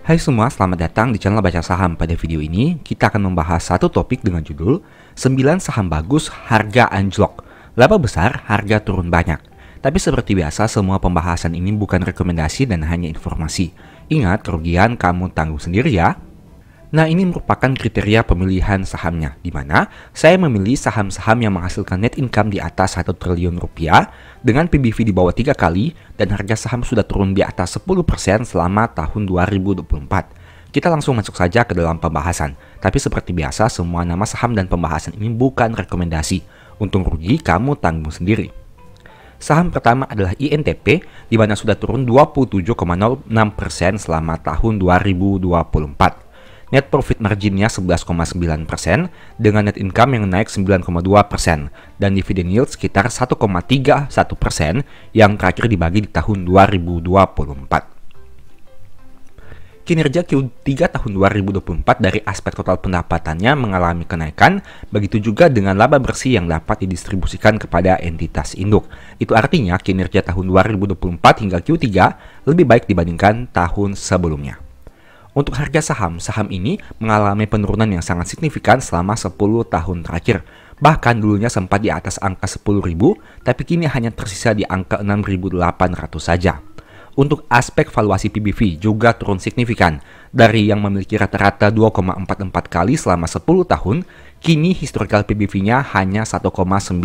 Hai semua, selamat datang di channel Baca Saham. Pada video ini, kita akan membahas satu topik dengan judul 9 saham bagus, harga anjlok. Laba besar, harga turun banyak. Tapi seperti biasa, semua pembahasan ini bukan rekomendasi dan hanya informasi. Ingat, kerugian kamu tanggung sendiri ya. Nah, ini merupakan kriteria pemilihan sahamnya, di mana saya memilih saham-saham yang menghasilkan net income di atas 1 triliun rupiah dengan PBV di bawah 3 kali dan harga saham sudah turun di atas 10% selama tahun 2024. Kita langsung masuk saja ke dalam pembahasan. Tapi seperti biasa, semua nama saham dan pembahasan ini bukan rekomendasi. Untung rugi kamu tanggung sendiri. Saham pertama adalah INTP, di mana sudah turun 27,06% selama tahun 2024. Net profit marginnya 11,9% dengan net income yang naik 9,2% dan dividen yield sekitar 1,31% yang terakhir dibagi di tahun 2024. Kinerja Q3 tahun 2024 dari aspek total pendapatannya mengalami kenaikan, begitu juga dengan laba bersih yang dapat didistribusikan kepada entitas induk. Itu artinya kinerja tahun 2024 hingga Q3 lebih baik dibandingkan tahun sebelumnya. Untuk harga saham ini mengalami penurunan yang sangat signifikan selama 10 tahun terakhir. Bahkan dulunya sempat di atas angka 10.000, tapi kini hanya tersisa di angka 6.800 saja. Untuk aspek valuasi PBV juga turun signifikan. Dari yang memiliki rata-rata 2,44 kali selama 10 tahun, kini historical PBV-nya hanya 1,19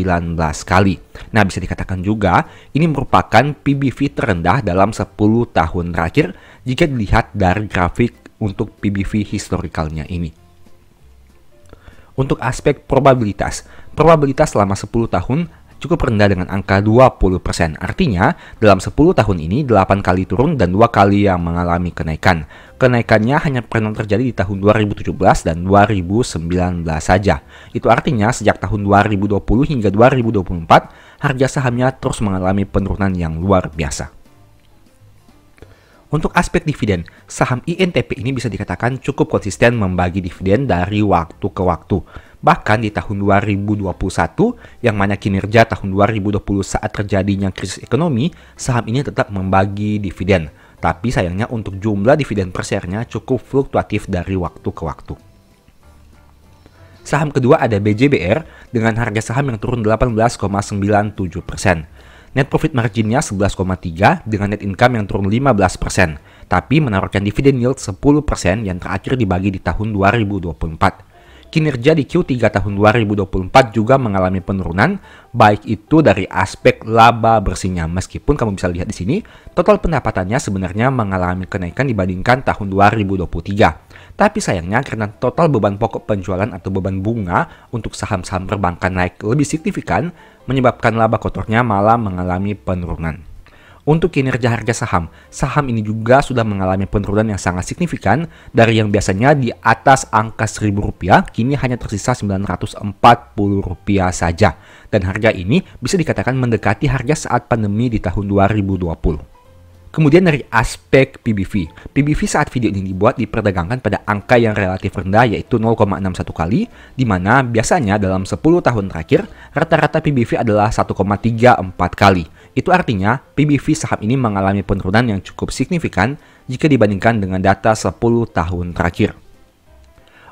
kali. Nah, bisa dikatakan juga ini merupakan PBV terendah dalam 10 tahun terakhir jika dilihat dari grafik untuk PBV historicalnya ini. Untuk aspek probabilitas selama 10 tahun cukup rendah dengan angka 20%. Artinya, dalam 10 tahun ini 8 kali turun dan 2 kali yang mengalami kenaikan. Kenaikannya hanya pernah terjadi di tahun 2017 dan 2019 saja. Itu artinya sejak tahun 2020 hingga 2024, harga sahamnya terus mengalami penurunan yang luar biasa. Untuk aspek dividen, saham INTP ini bisa dikatakan cukup konsisten membagi dividen dari waktu ke waktu. Bahkan di tahun 2021, yang mana kinerja tahun 2020 saat terjadinya krisis ekonomi, saham ini tetap membagi dividen. Tapi sayangnya untuk jumlah dividen per share-nya cukup fluktuatif dari waktu ke waktu. Saham kedua ada BJBR dengan harga saham yang turun 18,97%. Net profit marginnya 11,3 dengan net income yang turun 15%, tapi menawarkan dividen yield 10% yang terakhir dibagi di tahun 2024. Kinerja di Q3 tahun 2024 juga mengalami penurunan, baik itu dari aspek laba bersihnya. Meskipun kamu bisa lihat di sini, total pendapatannya sebenarnya mengalami kenaikan dibandingkan tahun 2023. Tapi sayangnya karena total beban pokok penjualan atau beban bunga untuk saham-saham perbankan naik lebih signifikan, menyebabkan laba kotornya malah mengalami penurunan. Untuk kinerja harga saham ini juga sudah mengalami penurunan yang sangat signifikan dari yang biasanya di atas angka Rp1.000, kini hanya tersisa Rp940 saja. Dan harga ini bisa dikatakan mendekati harga saat pandemi di tahun 2020. Kemudian dari aspek PBV saat video ini dibuat diperdagangkan pada angka yang relatif rendah yaitu 0,61 kali, di mana biasanya dalam 10 tahun terakhir rata-rata PBV adalah 1,34 kali. Itu artinya PBV saham ini mengalami penurunan yang cukup signifikan jika dibandingkan dengan data 10 tahun terakhir.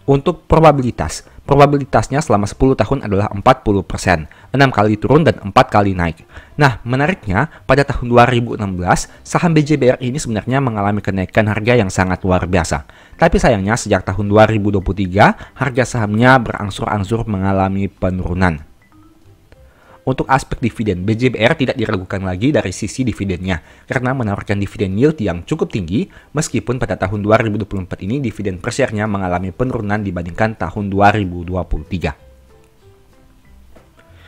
Untuk probabilitasnya selama 10 tahun adalah 40%, 6 kali turun dan 4 kali naik. Nah, menariknya, pada tahun 2016, saham BJBR ini sebenarnya mengalami kenaikan harga yang sangat luar biasa. Tapi sayangnya sejak tahun 2023, harga sahamnya berangsur-angsur mengalami penurunan. Untuk aspek dividen, BJBR tidak diragukan lagi dari sisi dividennya karena menawarkan dividen yield yang cukup tinggi meskipun pada tahun 2024 ini dividen per share-nya mengalami penurunan dibandingkan tahun 2023.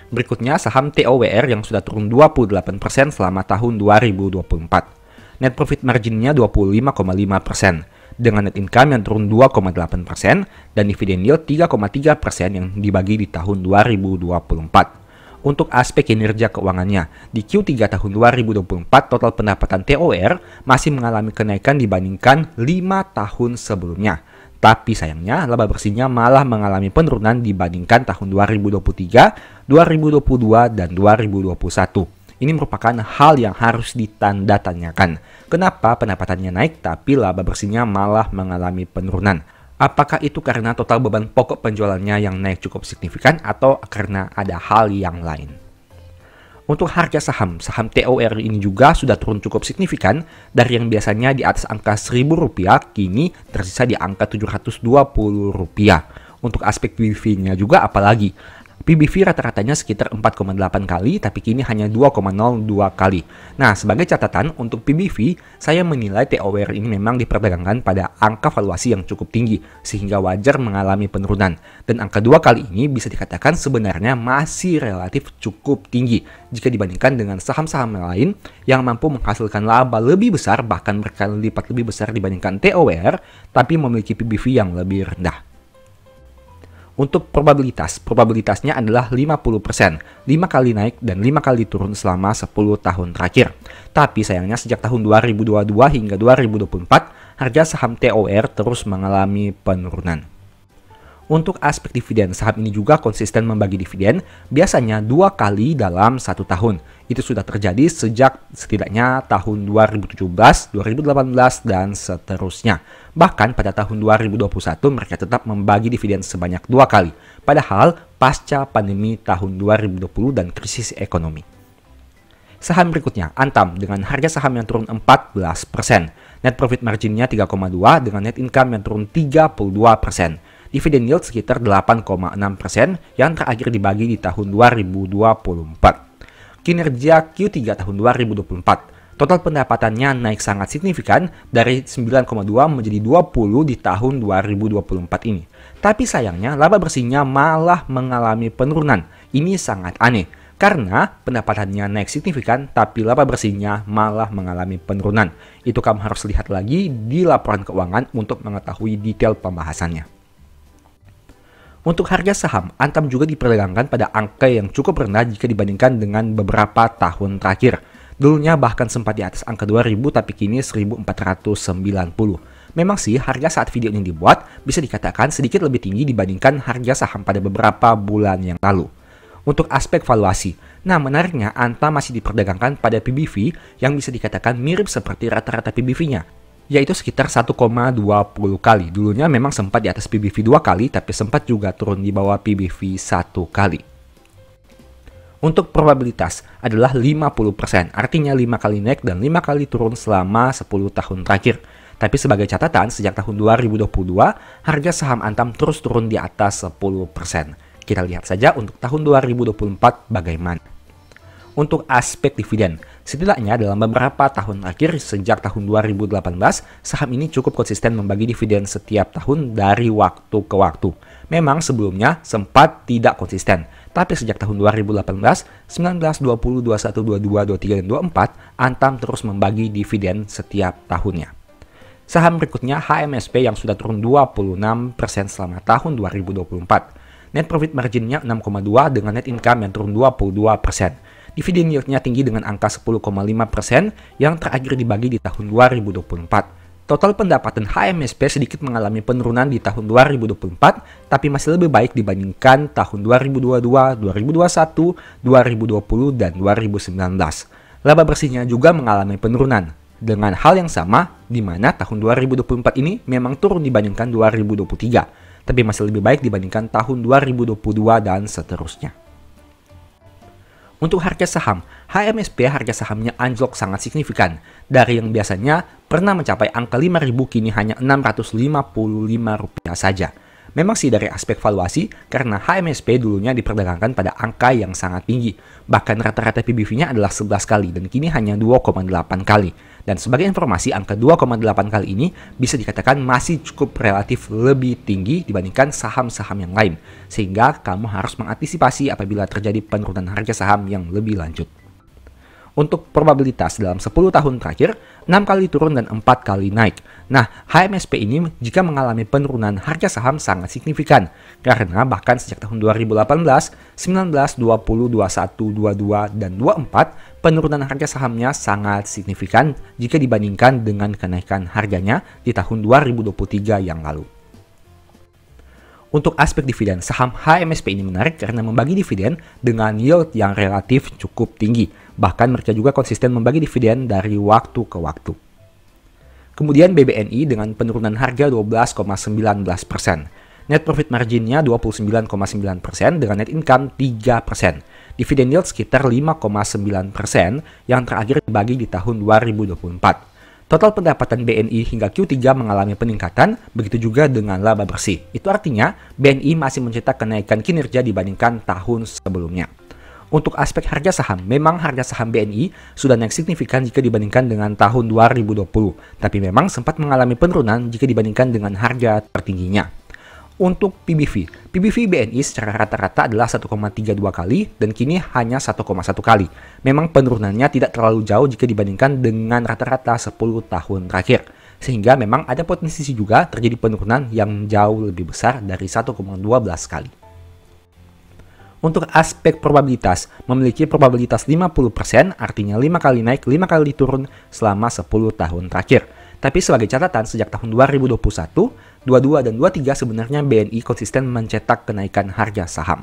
Berikutnya saham TOWR yang sudah turun 28% selama tahun 2024. Net profit marginnya 25,5% dengan net income yang turun 2,8% dan dividen yield 3,3% yang dibagi di tahun 2024. Untuk aspek kinerja keuangannya, di Q3 tahun 2024 total pendapatan TOR masih mengalami kenaikan dibandingkan 5 tahun sebelumnya. Tapi sayangnya laba bersihnya malah mengalami penurunan dibandingkan tahun 2023, 2022, dan 2021. Ini merupakan hal yang harus ditanda-tanyakan. Kenapa pendapatannya naik tapi laba bersihnya malah mengalami penurunan? Apakah itu karena total beban pokok penjualannya yang naik cukup signifikan atau karena ada hal yang lain? Untuk harga saham TOR ini juga sudah turun cukup signifikan dari yang biasanya di atas angka Rp1.000, kini tersisa di angka Rp720. Untuk aspek PBV-nya juga apalagi. PBV rata-ratanya sekitar 4,8 kali, tapi kini hanya 2,02 kali. Nah, sebagai catatan untuk PBV, saya menilai TOR ini memang diperdagangkan pada angka valuasi yang cukup tinggi, sehingga wajar mengalami penurunan. Dan angka 2 kali ini bisa dikatakan sebenarnya masih relatif cukup tinggi jika dibandingkan dengan saham-saham lain yang mampu menghasilkan laba lebih besar, bahkan berkali lipat lebih besar dibandingkan TOR, tapi memiliki PBV yang lebih rendah. Untuk probabilitasnya adalah 50%, 5 kali naik dan 5 kali turun selama 10 tahun terakhir. Tapi sayangnya sejak tahun 2022 hingga 2024, harga saham TOR terus mengalami penurunan. Untuk aspek dividen, saham ini juga konsisten membagi dividen, biasanya 2 kali dalam 1 tahun. Itu sudah terjadi sejak setidaknya tahun 2017, 2018, dan seterusnya. Bahkan pada tahun 2021 mereka tetap membagi dividen sebanyak 2 kali. Padahal pasca pandemi tahun 2020 dan krisis ekonomi. Saham berikutnya, Antam dengan harga saham yang turun 14%. Net profit marginnya 3,2 dengan net income yang turun 32%. Dividen yield sekitar 8,6% yang terakhir dibagi di tahun 2024. Kinerja Q3 tahun 2024. Total pendapatannya naik sangat signifikan dari 9,2 menjadi 20 di tahun 2024 ini. Tapi sayangnya laba bersihnya malah mengalami penurunan. Ini sangat aneh karena pendapatannya naik signifikan tapi laba bersihnya malah mengalami penurunan. Itu kamu harus lihat lagi di laporan keuangan untuk mengetahui detail pembahasannya. Untuk harga saham, Antam juga diperdagangkan pada angka yang cukup rendah jika dibandingkan dengan beberapa tahun terakhir. Dulunya bahkan sempat di atas angka 2000 tapi kini 1490. Memang sih harga saat video ini dibuat bisa dikatakan sedikit lebih tinggi dibandingkan harga saham pada beberapa bulan yang lalu. Untuk aspek valuasi, nah menariknya Antam masih diperdagangkan pada PBV yang bisa dikatakan mirip seperti rata-rata PBV-nya. Yaitu sekitar 1,20 kali. Dulunya memang sempat di atas PBV 2 kali, tapi sempat juga turun di bawah PBV 1 kali. Untuk probabilitas adalah 50%, artinya 5 kali naik dan 5 kali turun selama 10 tahun terakhir. Tapi sebagai catatan, sejak tahun 2022, harga saham Antam terus turun di atas 10%. Kita lihat saja untuk tahun 2024 bagaimana. Untuk aspek dividen, setidaknya dalam beberapa tahun terakhir sejak tahun 2018, saham ini cukup konsisten membagi dividen setiap tahun dari waktu ke waktu. Memang sebelumnya sempat tidak konsisten, tapi sejak tahun 2018, 19, 20, 21, 22, 23, dan 24, Antam terus membagi dividen setiap tahunnya. Saham berikutnya HMSP yang sudah turun 26% selama tahun 2024. Net profit marginnya 6,2 dengan net income yang turun 22%. Dividen yieldnya tinggi dengan angka 10,5% yang terakhir dibagi di tahun 2024. Total pendapatan HMSP sedikit mengalami penurunan di tahun 2024, tapi masih lebih baik dibandingkan tahun 2022, 2021, 2020, dan 2019. Laba bersihnya juga mengalami penurunan. Dengan hal yang sama, di mana tahun 2024 ini memang turun dibandingkan 2023, tapi masih lebih baik dibandingkan tahun 2022 dan seterusnya. Untuk harga saham, HMSP harga sahamnya anjlok sangat signifikan. Dari yang biasanya pernah mencapai angka 5.000 kini hanya Rp655 saja. Memang sih dari aspek valuasi, karena HMSP dulunya diperdagangkan pada angka yang sangat tinggi. Bahkan rata-rata PBV-nya adalah 11 kali dan kini hanya 2,8 kali. Dan sebagai informasi, angka 2,8 kali ini bisa dikatakan masih cukup relatif lebih tinggi dibandingkan saham-saham yang lain. Sehingga kamu harus mengantisipasi apabila terjadi penurunan harga saham yang lebih lanjut. Untuk probabilitas dalam 10 tahun terakhir, 6 kali turun dan 4 kali naik. Nah, HMSP ini jika mengalami penurunan harga saham sangat signifikan. Karena bahkan sejak tahun 2018, 19, 20, 21, 22, dan 24, penurunan harga sahamnya sangat signifikan jika dibandingkan dengan kenaikan harganya di tahun 2023 yang lalu. Untuk aspek dividen, saham HMSP ini menarik karena membagi dividen dengan yield yang relatif cukup tinggi. Bahkan mereka juga konsisten membagi dividen dari waktu ke waktu. Kemudian BBNI dengan penurunan harga 12,19%. Net profit marginnya 29,9% dengan net income 3%. Dividen yield sekitar 5,9% yang terakhir dibagi di tahun 2024. Total pendapatan BNI hingga Q3 mengalami peningkatan, begitu juga dengan laba bersih. Itu artinya BNI masih mencetak kenaikan kinerja dibandingkan tahun sebelumnya. Untuk aspek harga saham, memang harga saham BNI sudah naik signifikan jika dibandingkan dengan tahun 2020, tapi memang sempat mengalami penurunan jika dibandingkan dengan harga tertingginya. Untuk PBV BNI secara rata-rata adalah 1,32 kali dan kini hanya 1,1 kali. Memang penurunannya tidak terlalu jauh jika dibandingkan dengan rata-rata 10 tahun terakhir. Sehingga memang ada potensi juga terjadi penurunan yang jauh lebih besar dari 1,12 kali. Untuk aspek probabilitas, memiliki probabilitas 50%, artinya 5 kali naik, 5 kali turun selama 10 tahun terakhir. Tapi sebagai catatan, sejak tahun 2021, 22 dan 23 sebenarnya BNI konsisten mencetak kenaikan harga saham.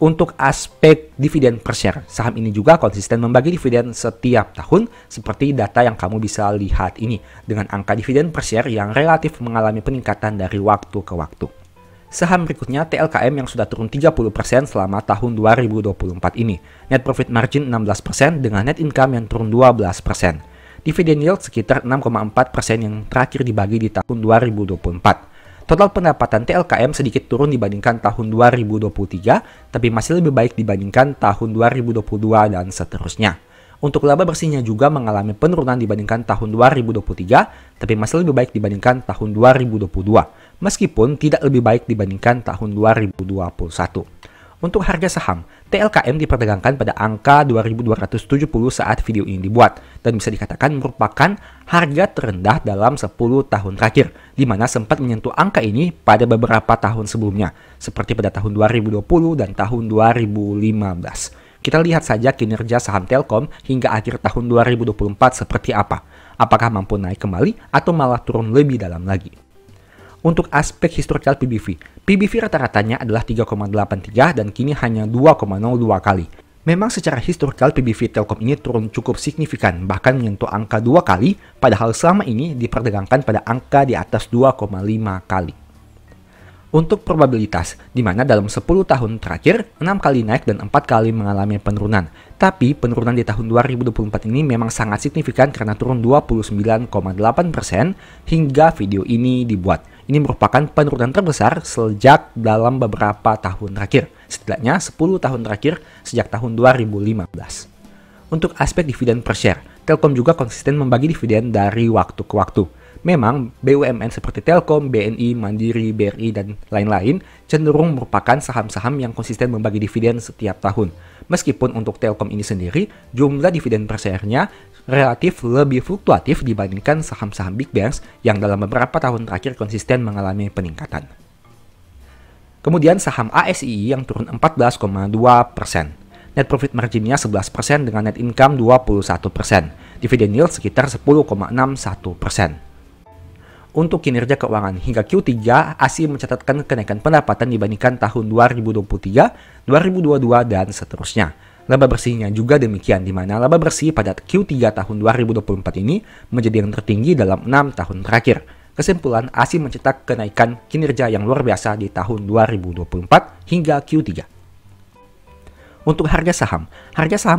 Untuk aspek dividen per share, saham ini juga konsisten membagi dividen setiap tahun seperti data yang kamu bisa lihat ini, dengan angka dividen per share yang relatif mengalami peningkatan dari waktu ke waktu. Saham berikutnya TLKM yang sudah turun 30% selama tahun 2024 ini. Net profit margin 16% dengan net income yang turun 12%. Dividend yield sekitar 6,4% yang terakhir dibagi di tahun 2024. Total pendapatan TLKM sedikit turun dibandingkan tahun 2023, tapi masih lebih baik dibandingkan tahun 2022 dan seterusnya. Untuk laba bersihnya juga mengalami penurunan dibandingkan tahun 2023, tapi masih lebih baik dibandingkan tahun 2022, meskipun tidak lebih baik dibandingkan tahun 2021. Untuk harga saham, TLKM diperdagangkan pada angka 2.270 saat video ini dibuat, dan bisa dikatakan merupakan harga terendah dalam 10 tahun terakhir, di mana sempat menyentuh angka ini pada beberapa tahun sebelumnya, seperti pada tahun 2020 dan tahun 2015. Kita lihat saja kinerja saham Telkom hingga akhir tahun 2024 seperti apa. Apakah mampu naik kembali atau malah turun lebih dalam lagi. Untuk aspek historical PBV rata-ratanya adalah 3,83 dan kini hanya 2,02 kali. Memang secara historical PBV Telkom ini turun cukup signifikan, bahkan menyentuh angka 2 kali, padahal selama ini diperdagangkan pada angka di atas 2,5 kali. Untuk probabilitas, di mana dalam 10 tahun terakhir, 6 kali naik dan 4 kali mengalami penurunan. Tapi penurunan di tahun 2024 ini memang sangat signifikan karena turun 29,8% hingga video ini dibuat. Ini merupakan penurunan terbesar sejak dalam beberapa tahun terakhir. Setidaknya 10 tahun terakhir sejak tahun 2015. Untuk aspek dividen per share, Telkom juga konsisten membagi dividen dari waktu ke waktu. Memang BUMN seperti Telkom, BNI, Mandiri, BRI, dan lain-lain cenderung merupakan saham-saham yang konsisten membagi dividen setiap tahun. Meskipun untuk Telkom ini sendiri, jumlah dividen per share-nya relatif lebih fluktuatif dibandingkan saham-saham big banks yang dalam beberapa tahun terakhir konsisten mengalami peningkatan. Kemudian saham ASII yang turun 14,2%. Net profit marginnya 11% dengan net income 21%. Dividen yield sekitar 10,61%. Untuk kinerja keuangan hingga Q3, ASI mencatatkan kenaikan pendapatan dibandingkan tahun 2023, 2022, dan seterusnya. Laba bersihnya juga demikian, di mana laba bersih pada Q3 tahun 2024 ini menjadi yang tertinggi dalam 6 tahun terakhir. Kesimpulan, ASI mencetak kenaikan kinerja yang luar biasa di tahun 2024 hingga Q3. Untuk harga saham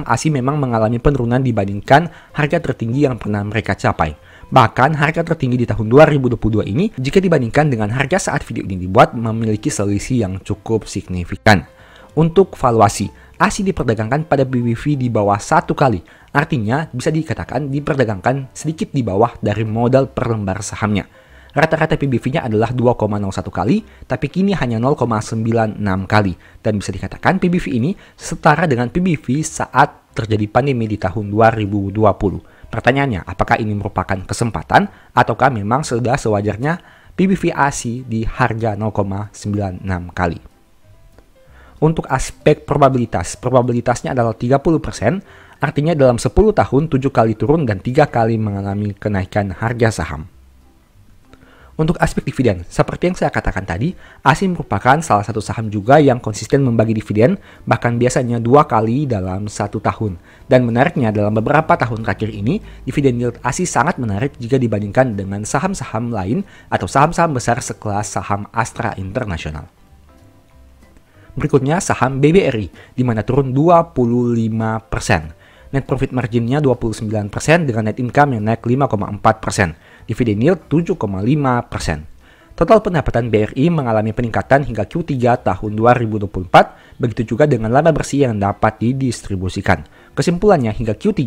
ASI memang mengalami penurunan dibandingkan harga tertinggi yang pernah mereka capai. Bahkan harga tertinggi di tahun 2022 ini jika dibandingkan dengan harga saat video ini dibuat memiliki selisih yang cukup signifikan. Untuk valuasi, ASI diperdagangkan pada PBV di bawah 1 kali. Artinya bisa dikatakan diperdagangkan sedikit di bawah dari modal per lembar sahamnya. Rata-rata PBV-nya adalah 2,01 kali, tapi kini hanya 0,96 kali. Dan bisa dikatakan PBV ini setara dengan PBV saat terjadi pandemi di tahun 2020. Pertanyaannya, apakah ini merupakan kesempatan ataukah memang sudah sewajarnya PBV ASI di harga 0,96 kali? Untuk aspek probabilitasnya adalah 30%, artinya dalam 10 tahun 7 kali turun dan 3 kali mengalami kenaikan harga saham. Untuk aspek dividen, seperti yang saya katakan tadi, ASI merupakan salah satu saham juga yang konsisten membagi dividen, bahkan biasanya 2 kali dalam 1 tahun. Dan menariknya, dalam beberapa tahun terakhir ini, dividen yield ASI sangat menarik jika dibandingkan dengan saham-saham lain atau saham-saham besar sekelas saham Astra International. Berikutnya saham BBRI, di mana turun 25%. Net profit marginnya 29% dengan net income yang naik 5,4%. Dividen yield 7,5%. Total pendapatan BRI mengalami peningkatan hingga Q3 tahun 2024, begitu juga dengan laba bersih yang dapat didistribusikan. Kesimpulannya, hingga Q3,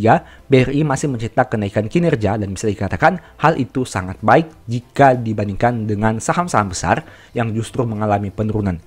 BRI masih mencetak kenaikan kinerja dan bisa dikatakan hal itu sangat baik jika dibandingkan dengan saham-saham besar yang justru mengalami penurunan.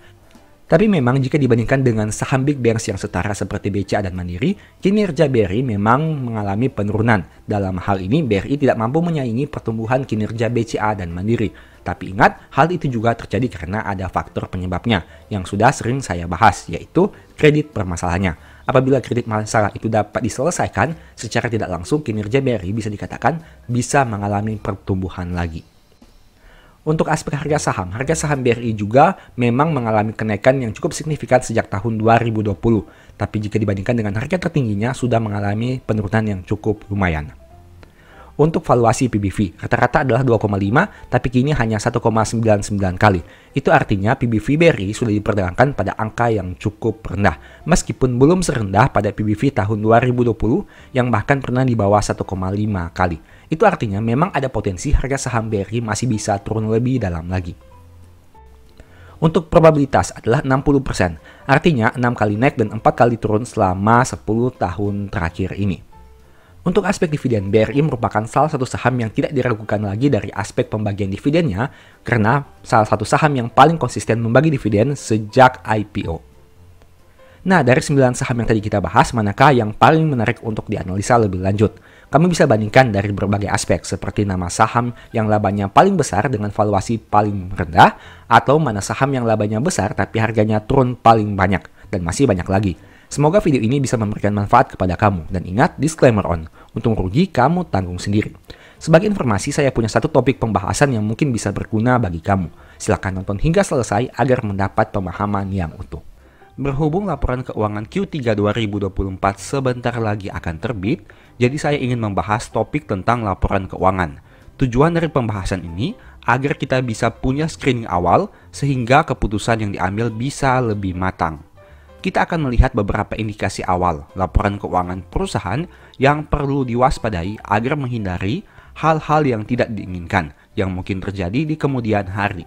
Tapi memang jika dibandingkan dengan saham big banks yang setara seperti BCA dan Mandiri, kinerja BRI memang mengalami penurunan. Dalam hal ini, BRI tidak mampu menyaingi pertumbuhan kinerja BCA dan Mandiri. Tapi ingat, hal itu juga terjadi karena ada faktor penyebabnya yang sudah sering saya bahas, yaitu kredit permasalahannya. Apabila kredit masalah itu dapat diselesaikan, secara tidak langsung kinerja BRI bisa dikatakan bisa mengalami pertumbuhan lagi. Untuk aspek harga saham BRI juga memang mengalami kenaikan yang cukup signifikan sejak tahun 2020. Tapi jika dibandingkan dengan harga tertingginya, sudah mengalami penurunan yang cukup lumayan. Untuk valuasi PBV, rata-rata adalah 2,5, tapi kini hanya 1,99 kali. Itu artinya PBV BRI sudah diperdagangkan pada angka yang cukup rendah, meskipun belum serendah pada PBV tahun 2020 yang bahkan pernah di bawah 1,5 kali. Itu artinya memang ada potensi harga saham BRI masih bisa turun lebih dalam lagi. Untuk probabilitas adalah 60%, artinya 6 kali naik dan 4 kali turun selama 10 tahun terakhir ini. Untuk aspek dividen, BRI merupakan salah satu saham yang tidak diragukan lagi dari aspek pembagian dividennya karena salah satu saham yang paling konsisten membagi dividen sejak IPO. Nah, dari 9 saham yang tadi kita bahas, manakah yang paling menarik untuk dianalisa lebih lanjut? Kami bisa bandingkan dari berbagai aspek, seperti nama saham yang labanya paling besar dengan valuasi paling rendah, atau mana saham yang labanya besar tapi harganya turun paling banyak, dan masih banyak lagi. Semoga video ini bisa memberikan manfaat kepada kamu. Dan ingat, disclaimer on, untung rugi kamu tanggung sendiri. Sebagai informasi, saya punya satu topik pembahasan yang mungkin bisa berguna bagi kamu. Silahkan nonton hingga selesai agar mendapat pemahaman yang utuh. Berhubung laporan keuangan Q3 2024 sebentar lagi akan terbit, jadi saya ingin membahas topik tentang laporan keuangan. Tujuan dari pembahasan ini agar kita bisa punya screening awal sehingga keputusan yang diambil bisa lebih matang. Kita akan melihat beberapa indikasi awal laporan keuangan perusahaan yang perlu diwaspadai agar menghindari hal-hal yang tidak diinginkan yang mungkin terjadi di kemudian hari.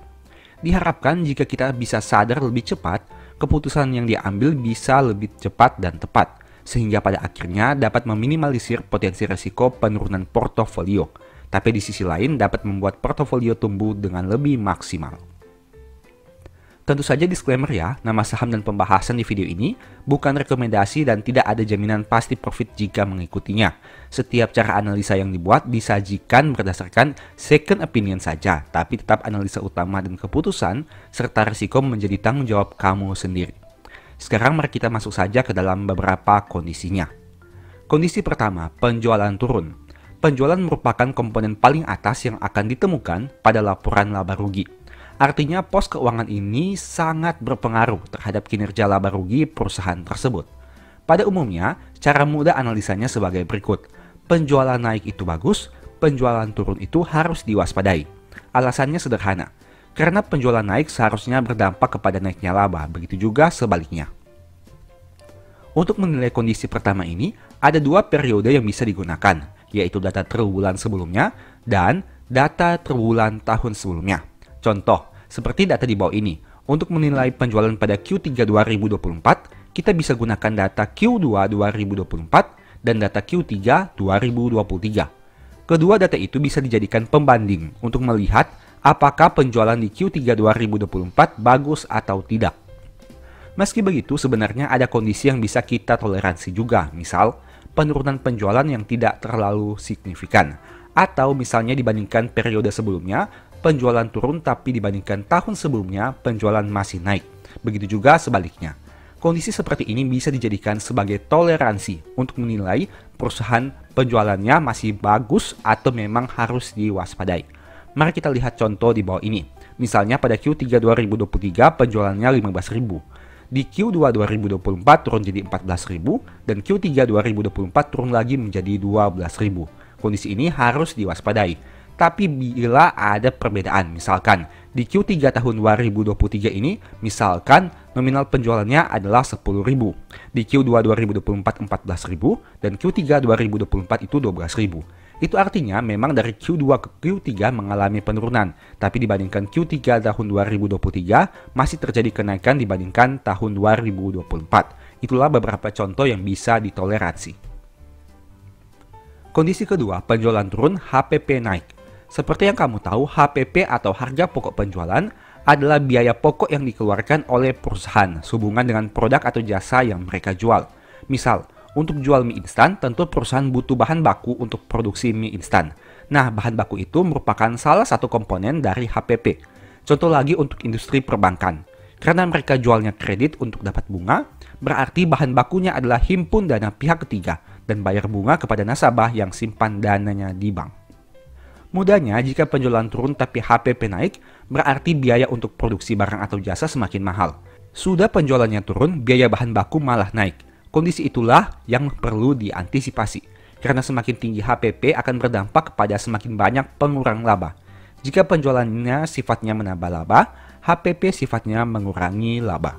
Diharapkan jika kita bisa sadar lebih cepat, keputusan yang diambil bisa lebih cepat dan tepat, sehingga pada akhirnya dapat meminimalisir potensi risiko penurunan portofolio, tapi di sisi lain dapat membuat portofolio tumbuh dengan lebih maksimal. Tentu saja disclaimer ya, nama saham dan pembahasan di video ini bukan rekomendasi dan tidak ada jaminan pasti profit jika mengikutinya. Setiap cara analisa yang dibuat disajikan berdasarkan second opinion saja, tapi tetap analisa utama dan keputusan serta risiko menjadi tanggung jawab kamu sendiri. Sekarang mari kita masuk saja ke dalam beberapa kondisinya. Kondisi pertama, penjualan turun. Penjualan merupakan komponen paling atas yang akan ditemukan pada laporan laba rugi. Artinya pos keuangan ini sangat berpengaruh terhadap kinerja laba rugi perusahaan tersebut. Pada umumnya, cara mudah analisanya sebagai berikut. Penjualan naik itu bagus, penjualan turun itu harus diwaspadai. Alasannya sederhana, karena penjualan naik seharusnya berdampak kepada naiknya laba, begitu juga sebaliknya. Untuk menilai kondisi pertama ini, ada 2 periode yang bisa digunakan, yaitu data triwulan sebelumnya dan data triwulan tahun sebelumnya. Contoh, seperti data di bawah ini. Untuk menilai penjualan pada Q3 2024, kita bisa gunakan data Q2 2024 dan data Q3 2023. Kedua data itu bisa dijadikan pembanding untuk melihat apakah penjualan di Q3 2024 bagus atau tidak. Meski begitu, sebenarnya ada kondisi yang bisa kita toleransi juga, misal penurunan penjualan yang tidak terlalu signifikan, atau misalnya dibandingkan periode sebelumnya, penjualan turun tapi dibandingkan tahun sebelumnya penjualan masih naik. Begitu juga sebaliknya. Kondisi seperti ini bisa dijadikan sebagai toleransi untuk menilai perusahaan penjualannya masih bagus atau memang harus diwaspadai. Mari kita lihat contoh di bawah ini. Misalnya pada Q3 2023 penjualannya 15.000. Di Q2 2024 turun jadi 14.000 dan Q3 2024 turun lagi menjadi 12.000. Kondisi ini harus diwaspadai. Tapi bila ada perbedaan, misalkan di Q3 tahun 2023 ini, misalkan nominal penjualannya adalah 10.000. Di Q2 2024 14.000 dan Q3 2024 itu 12.000. Itu artinya memang dari Q2 ke Q3 mengalami penurunan, tapi dibandingkan Q3 tahun 2023 masih terjadi kenaikan dibandingkan tahun 2024. Itulah beberapa contoh yang bisa ditoleransi. Kondisi kedua, penjualan turun, HPP naik. Seperti yang kamu tahu, HPP atau harga pokok penjualan adalah biaya pokok yang dikeluarkan oleh perusahaan sehubungan dengan produk atau jasa yang mereka jual. Misal, untuk jual mie instan, tentu perusahaan butuh bahan baku untuk produksi mie instan. Nah, bahan baku itu merupakan salah satu komponen dari HPP. Contoh lagi untuk industri perbankan. Karena mereka jualnya kredit untuk dapat bunga, berarti bahan bakunya adalah himpun dana pihak ketiga dan bayar bunga kepada nasabah yang simpan dananya di bank. Mudahnya, jika penjualan turun tapi HPP naik, berarti biaya untuk produksi barang atau jasa semakin mahal. Sudah penjualannya turun, biaya bahan baku malah naik. Kondisi itulah yang perlu diantisipasi, karena semakin tinggi HPP akan berdampak kepada semakin banyak pengurang laba. Jika penjualannya sifatnya menambah laba, HPP sifatnya mengurangi laba.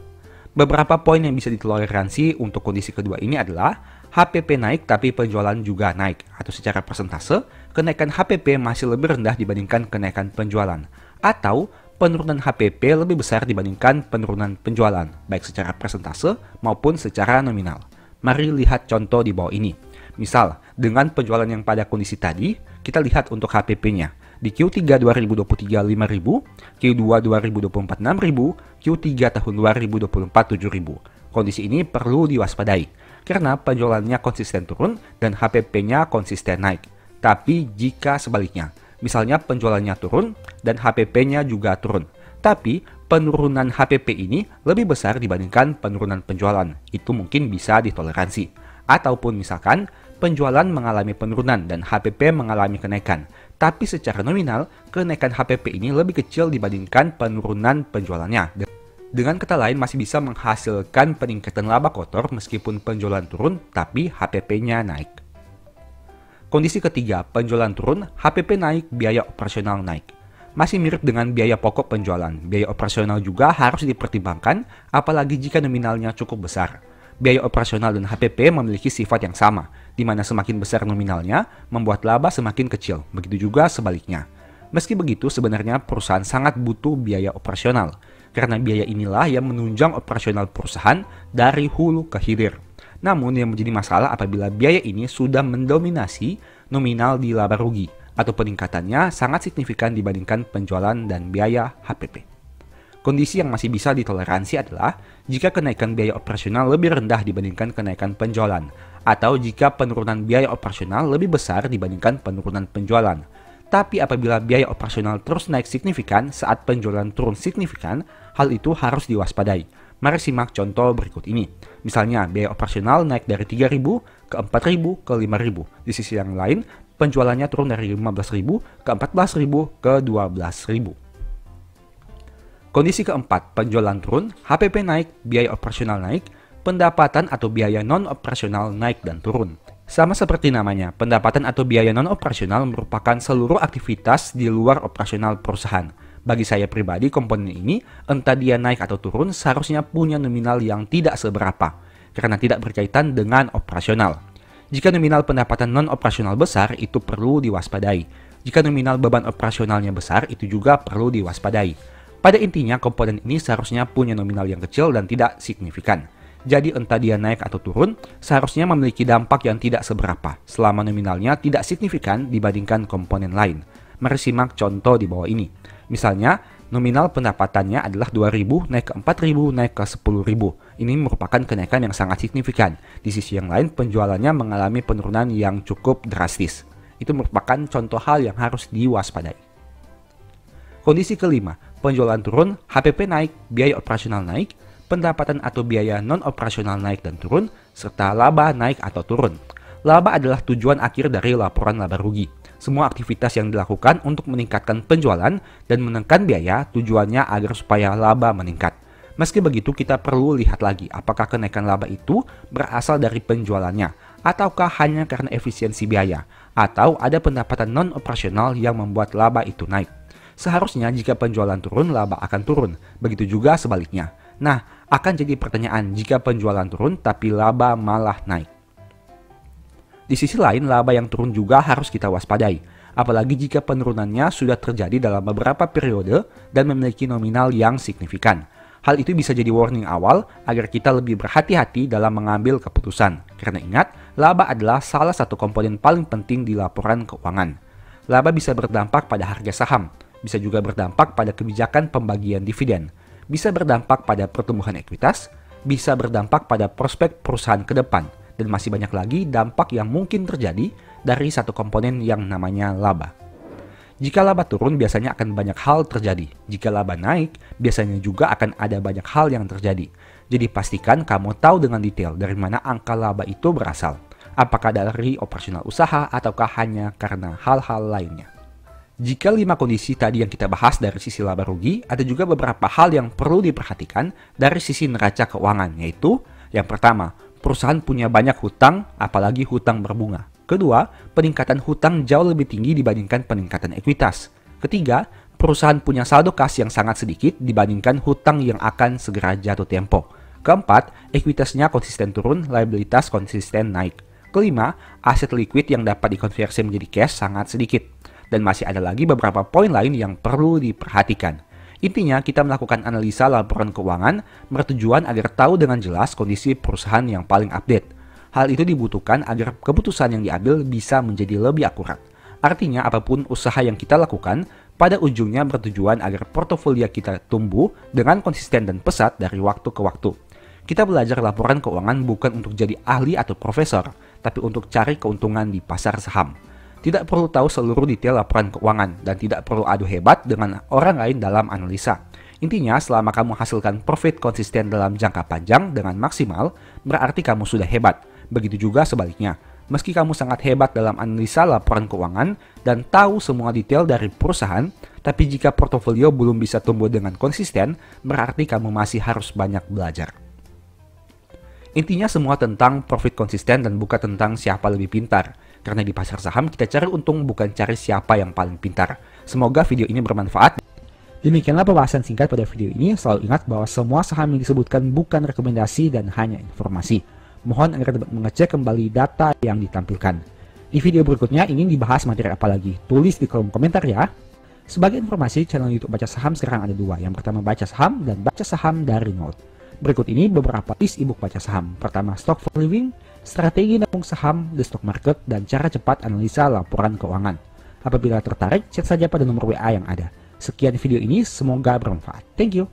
Beberapa poin yang bisa ditoleransi untuk kondisi kedua ini adalah HPP naik tapi penjualan juga naik, atau secara persentase, kenaikan HPP masih lebih rendah dibandingkan kenaikan penjualan, atau penurunan HPP lebih besar dibandingkan penurunan penjualan, baik secara persentase maupun secara nominal. Mari lihat contoh di bawah ini. Misal, dengan penjualan yang pada kondisi tadi, kita lihat untuk HPP-nya. Di Q3 2023 5.000, Q2 2024 6.000, Q3 tahun 2024 7.000. Kondisi ini perlu diwaspadai, karena penjualannya konsisten turun dan HPP-nya konsisten naik. Tapi jika sebaliknya, misalnya penjualannya turun dan HPP-nya juga turun, tapi penurunan HPP ini lebih besar dibandingkan penurunan penjualan, itu mungkin bisa ditoleransi. Ataupun misalkan penjualan mengalami penurunan dan HPP mengalami kenaikan, tapi secara nominal kenaikan HPP ini lebih kecil dibandingkan penurunan penjualannya. Dengan kata lain, masih bisa menghasilkan peningkatan laba kotor meskipun penjualan turun tapi HPP-nya naik. Kondisi ketiga, penjualan turun, HPP naik, biaya operasional naik. Masih mirip dengan biaya pokok penjualan, biaya operasional juga harus dipertimbangkan, apalagi jika nominalnya cukup besar. Biaya operasional dan HPP memiliki sifat yang sama, di mana semakin besar nominalnya, membuat laba semakin kecil, begitu juga sebaliknya. Meski begitu, sebenarnya perusahaan sangat butuh biaya operasional, karena biaya inilah yang menunjang operasional perusahaan dari hulu ke hilir. Namun yang menjadi masalah apabila biaya ini sudah mendominasi nominal di laba rugi, atau peningkatannya sangat signifikan dibandingkan penjualan dan biaya HPP. Kondisi yang masih bisa ditoleransi adalah jika kenaikan biaya operasional lebih rendah dibandingkan kenaikan penjualan, atau jika penurunan biaya operasional lebih besar dibandingkan penurunan penjualan. Tapi apabila biaya operasional terus naik signifikan saat penjualan turun signifikan, hal itu harus diwaspadai. Mari simak contoh berikut ini. Misalnya, biaya operasional naik dari 3.000 ke 4.000 ke 5.000. Di sisi yang lain, penjualannya turun dari 15.000 ke 14.000 ke 12.000. Kondisi keempat, penjualan turun, HPP naik, biaya operasional naik, pendapatan atau biaya non-operasional naik dan turun. Sama seperti namanya, pendapatan atau biaya non-operasional merupakan seluruh aktivitas di luar operasional perusahaan. Bagi saya pribadi, komponen ini, entah dia naik atau turun, seharusnya punya nominal yang tidak seberapa, karena tidak berkaitan dengan operasional. Jika nominal pendapatan non-operasional besar, itu perlu diwaspadai. Jika nominal beban operasionalnya besar, itu juga perlu diwaspadai. Pada intinya, komponen ini seharusnya punya nominal yang kecil dan tidak signifikan. Jadi entah dia naik atau turun, seharusnya memiliki dampak yang tidak seberapa, selama nominalnya tidak signifikan dibandingkan komponen lain. Mari simak contoh di bawah ini. Misalnya, nominal pendapatannya adalah 2.000 naik ke 4.000 naik ke 10.000. Ini merupakan kenaikan yang sangat signifikan. Di sisi yang lain, penjualannya mengalami penurunan yang cukup drastis. Itu merupakan contoh hal yang harus diwaspadai. Kondisi kelima, penjualan turun, HPP naik, biaya operasional naik, pendapatan atau biaya non-operasional naik dan turun, serta laba naik atau turun. Laba adalah tujuan akhir dari laporan laba rugi. Semua aktivitas yang dilakukan untuk meningkatkan penjualan dan menekan biaya tujuannya agar supaya laba meningkat. Meski begitu, kita perlu lihat lagi apakah kenaikan laba itu berasal dari penjualannya, ataukah hanya karena efisiensi biaya, atau ada pendapatan non-operasional yang membuat laba itu naik. Seharusnya jika penjualan turun, laba akan turun. Begitu juga sebaliknya. Nah, akan jadi pertanyaan jika penjualan turun tapi laba malah naik. Di sisi lain, laba yang turun juga harus kita waspadai, apalagi jika penurunannya sudah terjadi dalam beberapa periode dan memiliki nominal yang signifikan. Hal itu bisa jadi warning awal agar kita lebih berhati-hati dalam mengambil keputusan. Karena ingat, laba adalah salah satu komponen paling penting di laporan keuangan. Laba bisa berdampak pada harga saham, bisa juga berdampak pada kebijakan pembagian dividen, bisa berdampak pada pertumbuhan ekuitas, bisa berdampak pada prospek perusahaan ke depan, dan masih banyak lagi dampak yang mungkin terjadi dari satu komponen yang namanya laba. Jika laba turun, biasanya akan banyak hal terjadi. Jika laba naik, biasanya juga akan ada banyak hal yang terjadi. Jadi pastikan kamu tahu dengan detail dari mana angka laba itu berasal. Apakah dari operasional usaha ataukah hanya karena hal-hal lainnya. Jika 5 kondisi tadi yang kita bahas dari sisi laba rugi, ada juga beberapa hal yang perlu diperhatikan dari sisi neraca keuangan, yaitu yang pertama, perusahaan punya banyak hutang, apalagi hutang berbunga. Kedua, peningkatan hutang jauh lebih tinggi dibandingkan peningkatan ekuitas. Ketiga, perusahaan punya saldo kas yang sangat sedikit dibandingkan hutang yang akan segera jatuh tempo. Keempat, ekuitasnya konsisten turun, liabilitas konsisten naik. Kelima, aset liquid yang dapat dikonversi menjadi cash sangat sedikit. Dan masih ada lagi beberapa poin lain yang perlu diperhatikan. Intinya, kita melakukan analisa laporan keuangan bertujuan agar tahu dengan jelas kondisi perusahaan yang paling update. Hal itu dibutuhkan agar keputusan yang diambil bisa menjadi lebih akurat. Artinya, apapun usaha yang kita lakukan, pada ujungnya bertujuan agar portofolio kita tumbuh dengan konsisten dan pesat dari waktu ke waktu. Kita belajar laporan keuangan bukan untuk jadi ahli atau profesor, tapi untuk cari keuntungan di pasar saham. Tidak perlu tahu seluruh detail laporan keuangan dan tidak perlu adu hebat dengan orang lain dalam analisa. Intinya, selama kamu hasilkan profit konsisten dalam jangka panjang dengan maksimal, berarti kamu sudah hebat. Begitu juga sebaliknya. Meski kamu sangat hebat dalam analisa laporan keuangan dan tahu semua detail dari perusahaan, tapi jika portofolio belum bisa tumbuh dengan konsisten, berarti kamu masih harus banyak belajar. Intinya semua tentang profit konsisten dan bukan tentang siapa lebih pintar. Karena di pasar saham kita cari untung bukan cari siapa yang paling pintar. Semoga video ini bermanfaat. Demikianlah pembahasan singkat pada video ini. Selalu ingat bahwa semua saham yang disebutkan bukan rekomendasi dan hanya informasi. Mohon agar dapat mengecek kembali data yang ditampilkan. Di video berikutnya ingin dibahas materi apa lagi? Tulis di kolom komentar ya. Sebagai informasi, channel YouTube Baca Saham sekarang ada 2. Yang pertama Baca Saham dan Baca Saham dari Nol. Berikut ini beberapa list ebook Baca Saham. Pertama, Stock for Living, Strategi Nabung Saham, The Stock Market, dan Cara Cepat Analisa Laporan Keuangan. Apabila tertarik, chat saja pada nomor WA yang ada. Sekian video ini, semoga bermanfaat. Thank you.